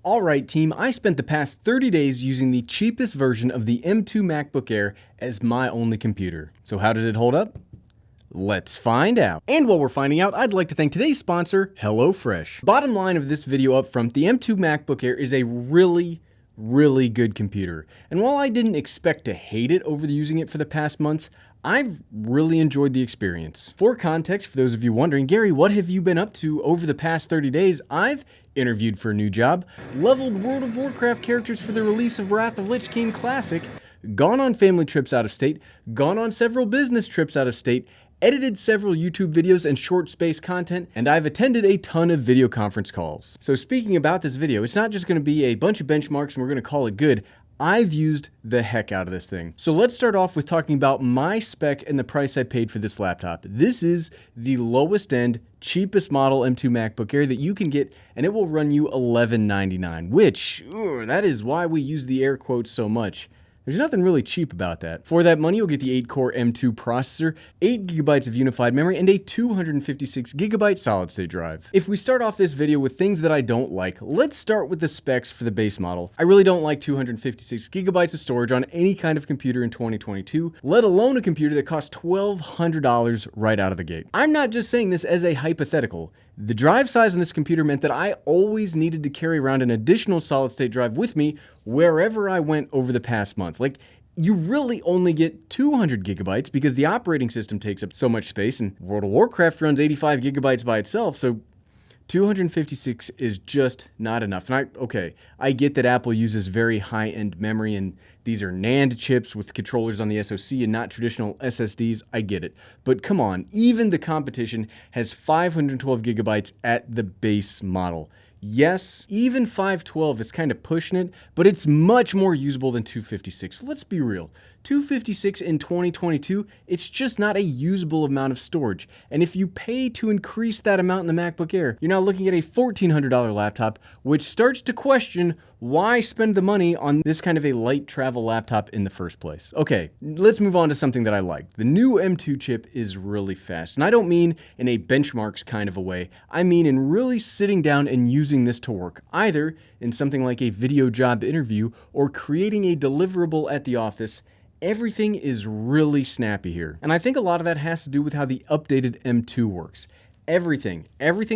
Alright team, I spent the past 30 days using the cheapest version of the M2 MacBook Air as my only computer. So how did it hold up? Let's find out. And while we're finding out, I'd like to thank today's sponsor, HelloFresh. Bottom line of this video up front, the M2 MacBook Air is a really good computer. And while I didn't expect to hate it over using it for the past month, I've really enjoyed the experience. For context, for those of you wondering, Gary, what have you been up to over the past 30 days? I've interviewed for a new job, leveled World of Warcraft characters for the release of Wrath of Lich King Classic, gone on family trips out of state, gone on several business trips out of state, edited several YouTube videos and short space content, and I've attended a ton of video conference calls. So speaking about this video, it's not just going to be a bunch of benchmarks and we're going to call it good. I've used the heck out of this thing. So let's start off with talking about my spec and the price I paid for this laptop. This is the lowest end, cheapest model M2 MacBook Air that you can get, and it will run you $11.99, which, that is why we use the air quotes so much. There's nothing really cheap about that. For that money, you'll get the 8-core M2 processor, 8GB of unified memory, and a 256GB solid-state drive. If we start off this video with things that I don't like, let's start with the specs for the base model. I really don't like 256GB of storage on any kind of computer in 2022, let alone a computer that costs $1,200 right out of the gate. I'm not just saying this as a hypothetical. The drive size on this computer meant that I always needed to carry around an additional solid-state drive with me wherever I went over the past month. Like, you really only get 200GB because the operating system takes up so much space, and World of Warcraft runs 85GB by itself, so 256 is just not enough. And I get that Apple uses very high-end memory, and these are NAND chips with controllers on the SoC and not traditional SSDs. I get it. But come on, even the competition has 512GB at the base model. Yes, even 512 is kind of pushing it, but it's much more usable than 256. Let's be real. 256 in 2022, it's just not a usable amount of storage. And if you pay to increase that amount in the MacBook Air, you're now looking at a $1,400 laptop, which starts to question why spend the money on this kind of a light travel laptop in the first place. Okay, let's move on to something that I like. The new M2 chip is really fast. And I don't mean in a benchmarks kind of a way. I mean in really sitting down and using this to work, either in something like a video job interview or creating a deliverable at the office. Everything is really snappy here. And I think a lot of that has to do with how the updated M2 works. Everything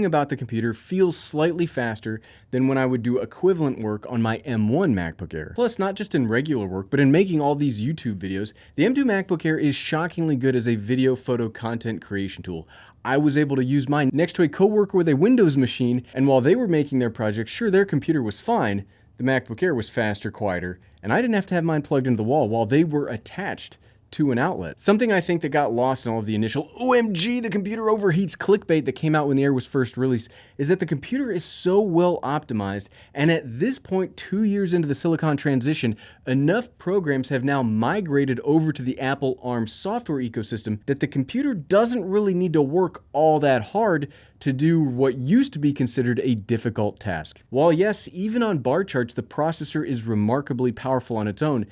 about the computer feels slightly faster than when I would do equivalent work on my M1 MacBook Air. Plus, not just in regular work, but in making all these YouTube videos, the M2 MacBook Air is shockingly good as a video photo content creation tool. I was able to use mine next to a coworker with a Windows machine, and while they were making their project, sure, their computer was fine, the MacBook Air was faster, quieter, and I didn't have to have mine plugged into the wall while they were attached to an outlet. Something I think that got lost in all of the initial OMG, the computer overheats clickbait that came out when the Air was first released is that the computer is so well optimized, and at this point, 2 years into the Silicon transition, enough programs have now migrated over to the Apple ARM software ecosystem that the computer doesn't really need to work all that hard to do what used to be considered a difficult task. While yes, even on bar charts, the processor is remarkably powerful on its own,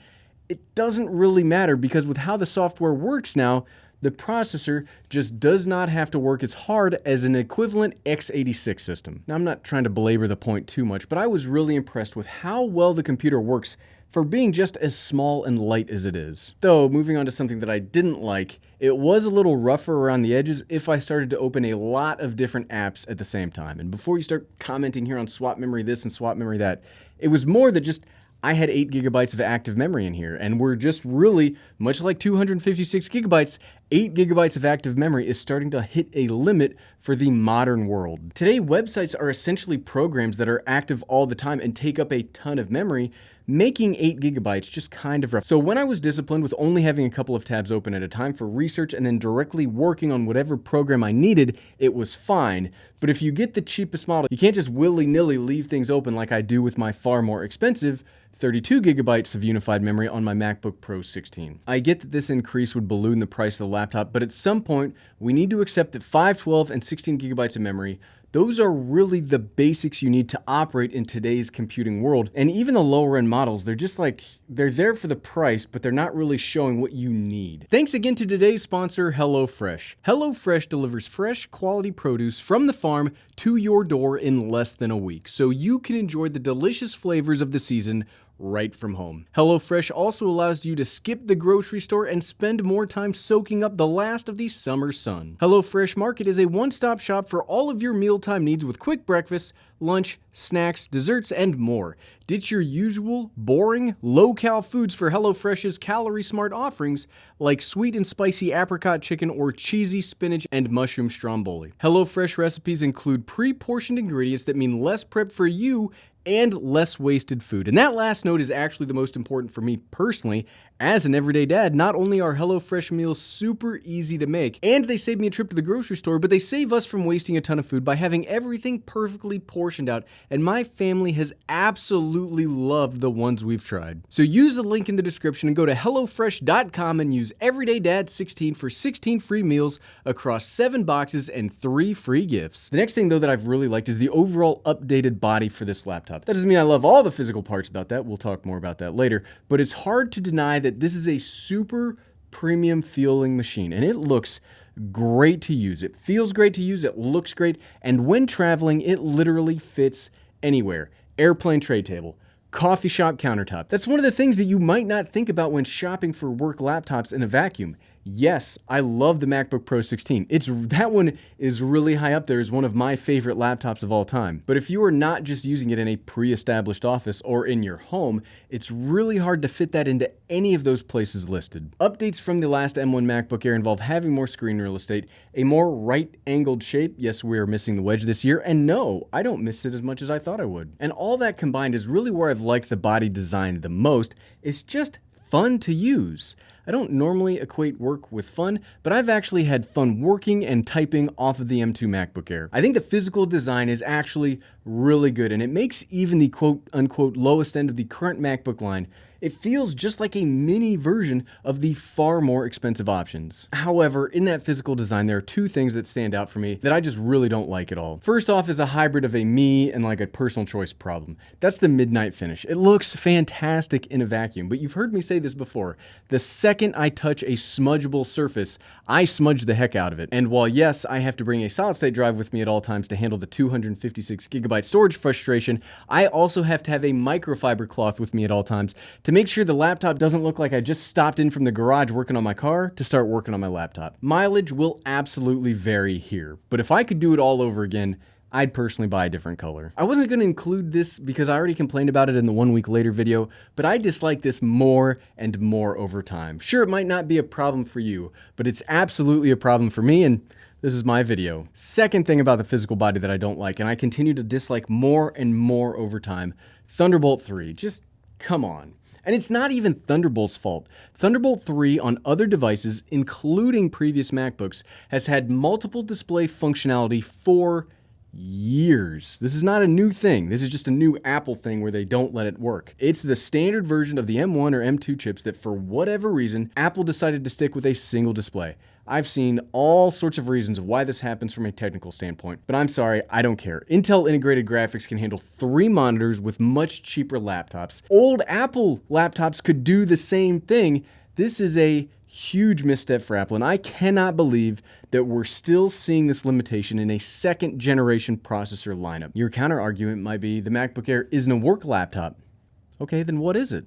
it doesn't really matter because with how the software works now, the processor just does not have to work as hard as an equivalent x86 system. Now, I'm not trying to belabor the point too much, but I was really impressed with how well the computer works for being just as small and light as it is. Though, moving on to something that I didn't like, it was a little rougher around the edges if I started to open a lot of different apps at the same time. And before you start commenting here on swap memory this and swap memory that, it was more that just I had 8GB of active memory in here, and we're just really, much like 256GB, 8GB of active memory is starting to hit a limit for the modern world. Today, websites are essentially programs that are active all the time and take up a ton of memory, making 8GB just kind of rough. So when I was disciplined with only having a couple of tabs open at a time for research and then directly working on whatever program I needed, it was fine. But if you get the cheapest model, you can't just willy-nilly leave things open like I do with my far more expensive 32GB of unified memory on my MacBook Pro 16. I get that this increase would balloon the price of the laptop, but at some point, we need to accept that 512 and 16GB of memory Those are really the basics you need to operate in today's computing world. And even the lower end models, they're just like, they're there for the price, but they're not really showing what you need. Thanks again to today's sponsor, HelloFresh. HelloFresh delivers fresh, quality produce from the farm to your door in less than a week, so you can enjoy the delicious flavors of the season right from home. HelloFresh also allows you to skip the grocery store and spend more time soaking up the last of the summer sun. HelloFresh Market is a one-stop shop for all of your mealtime needs with quick breakfast, lunch, snacks, desserts, and more. Ditch your usual, boring, low-cal foods for HelloFresh's calorie-smart offerings like sweet and spicy apricot chicken or cheesy spinach and mushroom stromboli. HelloFresh recipes include pre-portioned ingredients that mean less prep for you and less wasted food. And that last note is actually the most important for me personally. As an everyday dad, not only are HelloFresh meals super easy to make, and they save me a trip to the grocery store, but they save us from wasting a ton of food by having everything perfectly portioned out, and my family has absolutely loved the ones we've tried. So use the link in the description and go to HelloFresh.com and use EverydayDad16 for 16 free meals across 7 boxes and 3 free gifts. The next thing though that I've really liked is the overall updated body for this laptop. That doesn't mean I love all the physical parts about that, we'll talk more about that later, but it's hard to deny that this is a super premium feeling machine, and it looks great to use. It feels great to use, it looks great, and when traveling, it literally fits anywhere. Airplane tray table, coffee shop countertop. That's one of the things that you might not think about when shopping for work laptops in a vacuum. Yes, I love the MacBook Pro 16. That one is really high up there as one of my favorite laptops of all time. But if you are not just using it in a pre-established office or in your home, it's really hard to fit that into any of those places listed. Updates from the last M1 MacBook Air involve having more screen real estate, a more right-angled shape. Yes, we are missing the wedge this year, and no, I don't miss it as much as I thought I would. And all that combined is really where I've liked the body design the most. It's just fun to use. I don't normally equate work with fun, but I've actually had fun working and typing off of the M2 MacBook Air. I think the physical design is actually really good, and it makes even the quote-unquote lowest end of the current MacBook line, it feels just like a mini version of the far more expensive options. However, in that physical design, there are 2 things that stand out for me that I just really don't like at all. First off is a hybrid of a me and like a personal choice problem. That's the midnight finish. It looks fantastic in a vacuum, but you've heard me say this before. The second I touch a smudgeable surface, I smudge the heck out of it. And while yes, I have to bring a solid state drive with me at all times to handle the 256 gigabyte storage frustration, I also have to have a microfiber cloth with me at all times to make sure the laptop doesn't look like I just stopped in from the garage working on my car to start working on my laptop. Mileage will absolutely vary here, but if I could do it all over again, I'd personally buy a different color. I wasn't going to include this because I already complained about it in the 1 week later video, but I dislike this more and more over time. Sure, it might not be a problem for you, but it's absolutely a problem for me, and this is my video. Second thing about the physical body that I don't like, and I continue to dislike more and more over time, Thunderbolt 3. Just come on. And it's not even Thunderbolt's fault. Thunderbolt 3 on other devices, including previous MacBooks, has had multiple display functionality for years. This is not a new thing. This is just a new Apple thing where they don't let it work. It's the standard version of the M1 or M2 chips that for whatever reason, Apple decided to stick with a single display. I've seen all sorts of reasons of why this happens from a technical standpoint, but I'm sorry, I don't care. Intel integrated graphics can handle 3 monitors with much cheaper laptops. Old Apple laptops could do the same thing. This is a huge misstep for Apple, and I cannot believe that we're still seeing this limitation in a 2nd generation processor lineup. Your counter argument might be the MacBook Air isn't a work laptop. Okay, then what is it?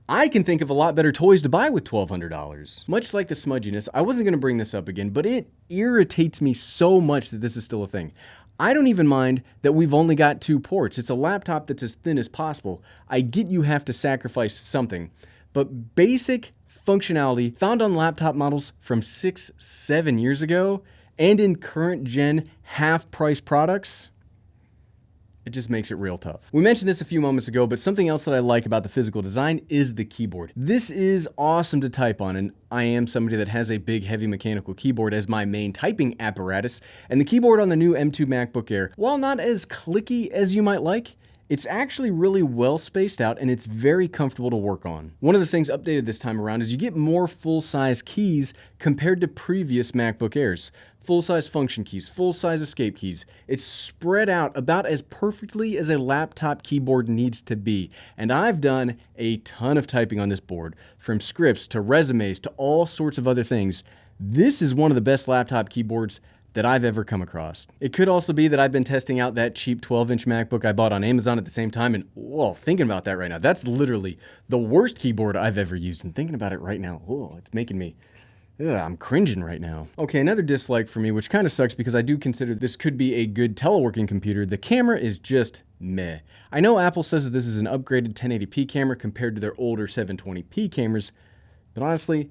I can think of a lot better toys to buy with $1,200. Much like the smudginess, I wasn't going to bring this up again, but it irritates me so much that this is still a thing. I don't even mind that we've only got 2 ports. It's a laptop that's as thin as possible. I get you have to sacrifice something, but basic functionality found on laptop models from 6-7 years ago and in current gen half-price products, it just makes it real tough. We mentioned this a few moments ago, but something else that I like about the physical design is the keyboard. This is awesome to type on, and I am somebody that has a big, heavy mechanical keyboard as my main typing apparatus, and the keyboard on the new M2 MacBook Air, while not as clicky as you might like, It's actually really well spaced out and it's very comfortable to work on. One of the things updated this time around is you get more full-size keys compared to previous MacBook Airs. Full-size function keys, full-size escape keys. It's spread out about as perfectly as a laptop keyboard needs to be. And I've done a ton of typing on this board, from scripts to resumes to all sorts of other things. This is one of the best laptop keyboards that I've ever come across. It could also be that I've been testing out that cheap 12-inch MacBook I bought on Amazon at the same time, and whoa, thinking about that right now, that's literally the worst keyboard I've ever used. And thinking about it right now, whoa, it's making me, I'm cringing right now. Okay, another dislike for me, which kind of sucks because I do consider this could be a good teleworking computer. The camera is just meh. I know Apple says that this is an upgraded 1080p camera compared to their older 720p cameras, but honestly,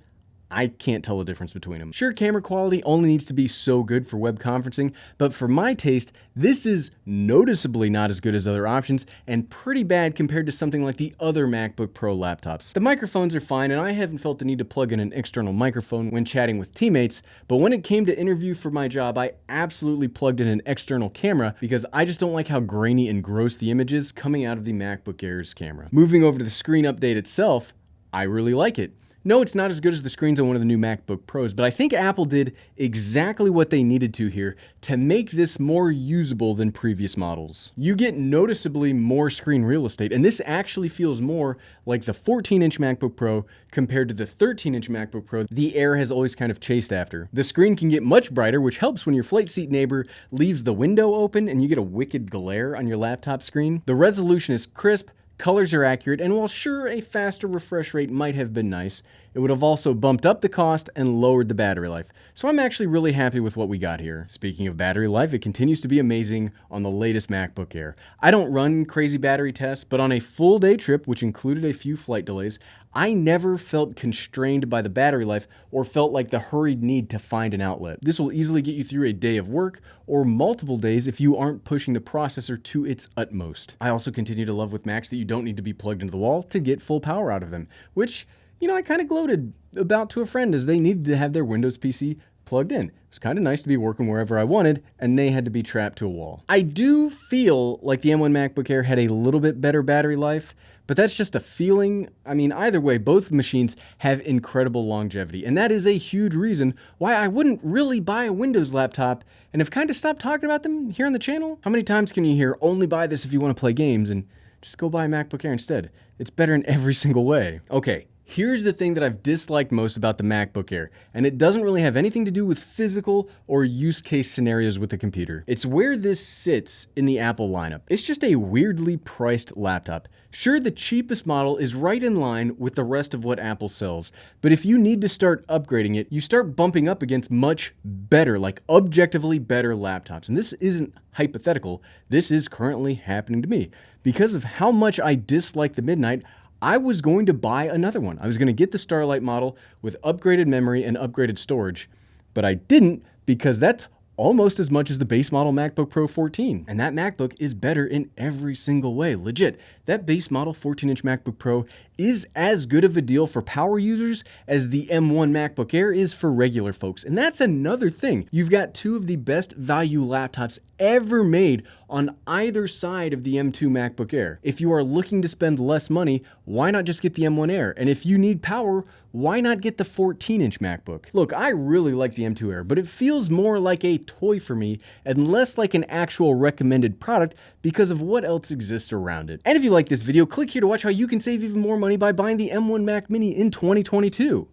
I can't tell the difference between them. Sure, camera quality only needs to be so good for web conferencing, but for my taste, this is noticeably not as good as other options and pretty bad compared to something like the other MacBook Pro laptops. The microphones are fine, and I haven't felt the need to plug in an external microphone when chatting with teammates, but when it came to interview for my job, I absolutely plugged in an external camera because I just don't like how grainy and gross the image is coming out of the MacBook Air's camera. Moving over to the screen update itself, I really like it. No, it's not as good as the screens on one of the new MacBook Pros, but I think Apple did exactly what they needed to here to make this more usable than previous models. You get noticeably more screen real estate, and this actually feels more like the 14-inch MacBook Pro compared to the 13-inch MacBook Pro the Air has always kind of chased after. The screen can get much brighter, which helps when your flight seat neighbor leaves the window open and you get a wicked glare on your laptop screen. The resolution is crisp, colors are accurate, and while sure a faster refresh rate might have been nice, it would have also bumped up the cost and lowered the battery life. So I'm actually really happy with what we got here. Speaking of battery life, it continues to be amazing on the latest MacBook Air. I don't run crazy battery tests, but on a full day trip, which included a few flight delays, I never felt constrained by the battery life or felt like the hurried need to find an outlet. This will easily get you through a day of work or multiple days if you aren't pushing the processor to its utmost. I also continue to love with Macs that you don't need to be plugged into the wall to get full power out of them, which, you know, I kind of gloated about to a friend as they needed to have their Windows PC plugged in. It was kind of nice to be working wherever I wanted, and they had to be trapped to a wall. I do feel like the M1 MacBook Air had a little bit better battery life, but that's just a feeling. I mean, either way, both machines have incredible longevity, and that is a huge reason why I wouldn't really buy a Windows laptop and have kind of stopped talking about them here on the channel. How many times can you hear, only buy this if you want to play games, and just go buy a MacBook Air instead? It's better in every single way. Okay. Here's the thing that I've disliked most about the MacBook Air, and it doesn't really have anything to do with physical or use case scenarios with the computer. It's where this sits in the Apple lineup. It's just a weirdly priced laptop. Sure, the cheapest model is right in line with the rest of what Apple sells, but if you need to start upgrading it, you start bumping up against much better, like objectively better laptops. And this isn't hypothetical. This is currently happening to me. Because of how much I dislike the Midnight, I was going to buy another one. I was going to get the Starlight model with upgraded memory and upgraded storage, but I didn't because that's almost as much as the base model MacBook Pro 14. And that MacBook is better in every single way. Legit, that base model 14-inch MacBook Pro is as good of a deal for power users as the M1 MacBook Air is for regular folks. And that's another thing. You've got two of the best value laptops ever made on either side of the M2 MacBook Air. If you are looking to spend less money, why not just get the M1 Air? And if you need power, why not get the 14-inch MacBook? Look, I really like the M2 Air, but it feels more like a toy for me and less like an actual recommended product because of what else exists around it. And if you like this video, click here to watch how you can save even more money by buying the M1 Mac Mini in 2022.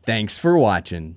Thanks for watching.